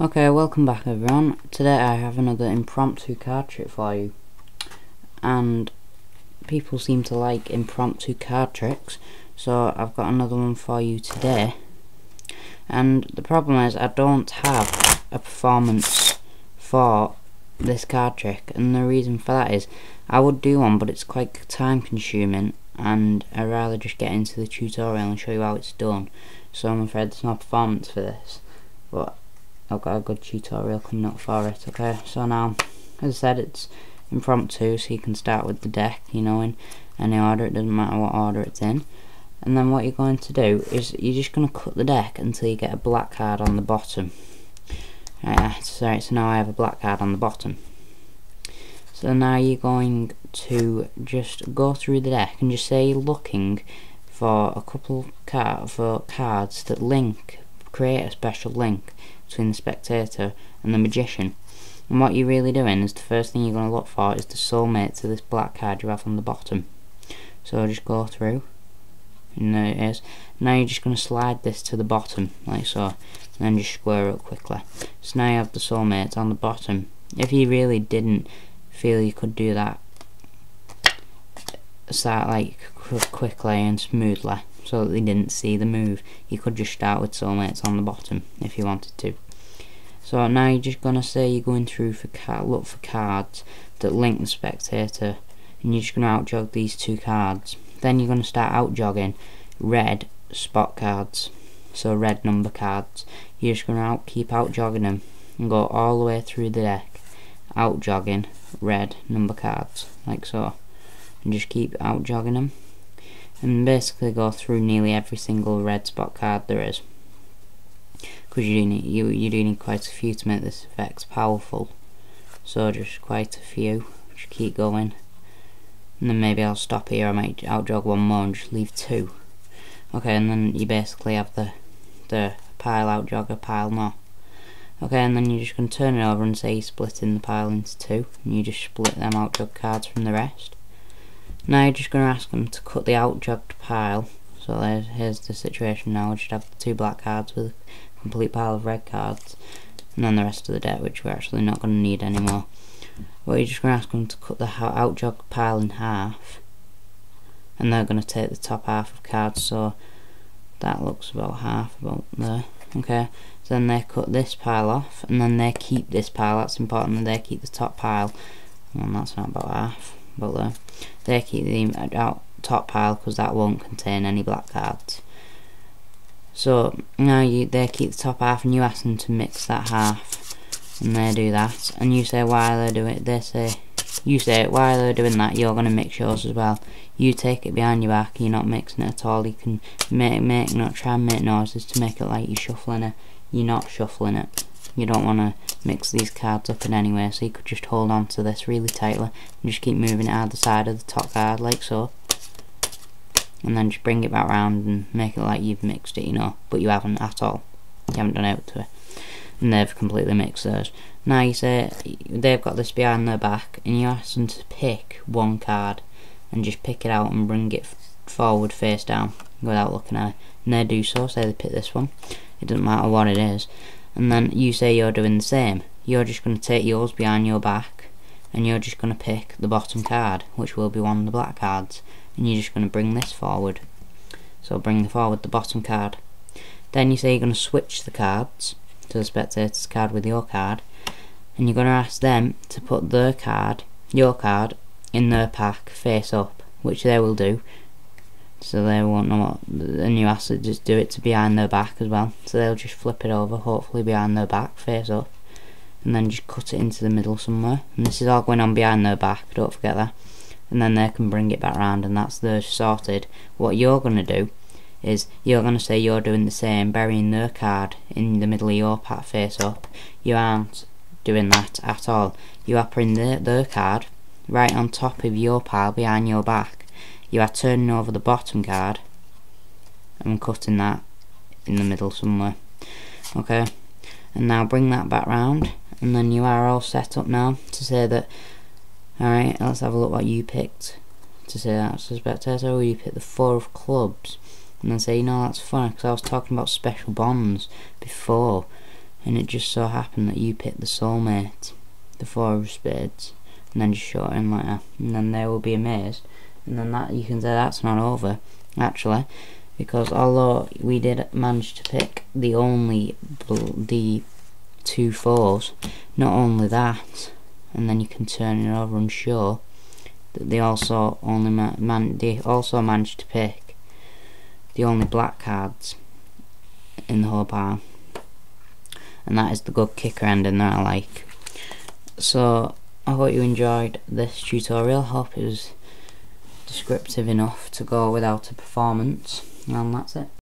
Okay, welcome back everyone. Today I have another impromptu card trick for you. And people seem to like impromptu card tricks, so I've got another one for you today. And the problem is I don't have a performance for this card trick, and the reason for that is I would do one, but it's quite time consuming and I'd rather just get into the tutorial and show you how it's done. So I'm afraid there's no performance for this, but I've got a good tutorial coming up for it. Okay, so now, as I said, it's impromptu, so you can start with the deck, in any order. It doesn't matter what order it's in. And then what you're going to do is you're just going to cut the deck until you get a black card on the bottom. So now I have a black card on the bottom. So now you're going to just go through the deck and just say you're looking for a couple cards that create a special link between the spectator and the magician. And what you're really doing is the first thing you're going to look for is the soulmate to this black card you have on the bottom. So just go through, and there it is. Now you're just going to slide this to the bottom like so, and then just square it quickly. So now you have the soulmate on the bottom. If you really didn't feel you could do that quickly and smoothly, so that they didn't see the move, you could just start with soulmates on the bottom if you wanted to. So now you're just gonna say you're going through look for cards that link the spectator, and you're just gonna outjog these two cards. Then you're gonna start outjogging red spot cards, so red number cards. You're just gonna keep outjogging them and go all the way through the deck, outjogging red number cards like so, and just keep outjogging them, and basically go through nearly every single red spot card there is, because you do need quite a few to make this effect powerful. So just quite a few. Just keep going, and then maybe I'll stop here. I might outjog one more and just leave two. Okay, and then you basically have the pile outjogger, pile no. Okay, and then you're just going to turn it over and say you're splitting the pile into two, and you just split them outjog cards from the rest. Now you're just going to ask them to cut the outjogged pile. So here's the situation now. We should have the two black cards with a complete pile of red cards, and then the rest of the deck, which we're actually not going to need anymore. But you're just going to ask them to cut the outjogged pile in half, and they're going to take the top half of cards, so that looks about half, about there. Okay, so then they cut this pile off, and then they keep this pile. That's important, that they keep the top pile. And that's not about half, about there. They keep the top pile because that won't contain any black cards. So now they keep the top half, and you ask them to mix that half, and they do that. And you say why they're doing it. You say why they're doing that. You're going to mix yours as well. You take it behind your back. You're not mixing it at all. You can not try and make noises to make it like you're shuffling it. You're not shuffling it. You don't want to mix these cards up in any way, so you could just hold on to this really tightly and just keep moving it either side of the top card like so, and then just bring it back round and make it like you've mixed it, but you haven't at all. You haven't done it to it, and they've completely mixed theirs. Now you say they've got this behind their back, and you ask them to pick one card and just pick it out and bring it forward face down without looking at it, and they do so. Say they pick this one, it doesn't matter what it is, and then you say you're doing the same. You're just going to take yours behind your back, and you're just going to pick the bottom card, which will be one of the black cards, and you're just going to bring this forward. So bring forward the bottom card. Then you say you're going to switch the cards to the spectator's card with your card, and you're going to ask them to put their card, your card, in their pack face up, which they will do. So they won't know what, and you ask them to just do it to behind their back as well. So they'll just flip it over, hopefully behind their back, face up, and then just cut it into the middle somewhere. And this is all going on behind their back, don't forget that. And then they can bring it back round, and that's theirs sorted. What you're going to do is you're going to say you're doing the same, burying their card in the middle of your pack face up. You aren't doing that at all. You are putting their card right on top of your pile behind your back. You are turning over the bottom card and cutting that in the middle somewhere. Okay, and now bring that back round, and then you are all set up now to say that. Alright, let's have a look what you picked to say that's the spectator. Or you picked the 4 of clubs, and then say, that's funny because I was talking about special bonds before, and it just so happened that you picked the soulmate, the 4 of spades, and then just show it in like that, and then they will be amazed. And then that, you can say that's not over, actually, because although we did manage to pick the 2 4s, not only that, and then you can turn it over and show that they also managed to pick the only black cards in the whole pile, and that is the good kicker ending that I like. So I hope you enjoyed this tutorial. Hope it was descriptive enough to go without a performance, and that's it.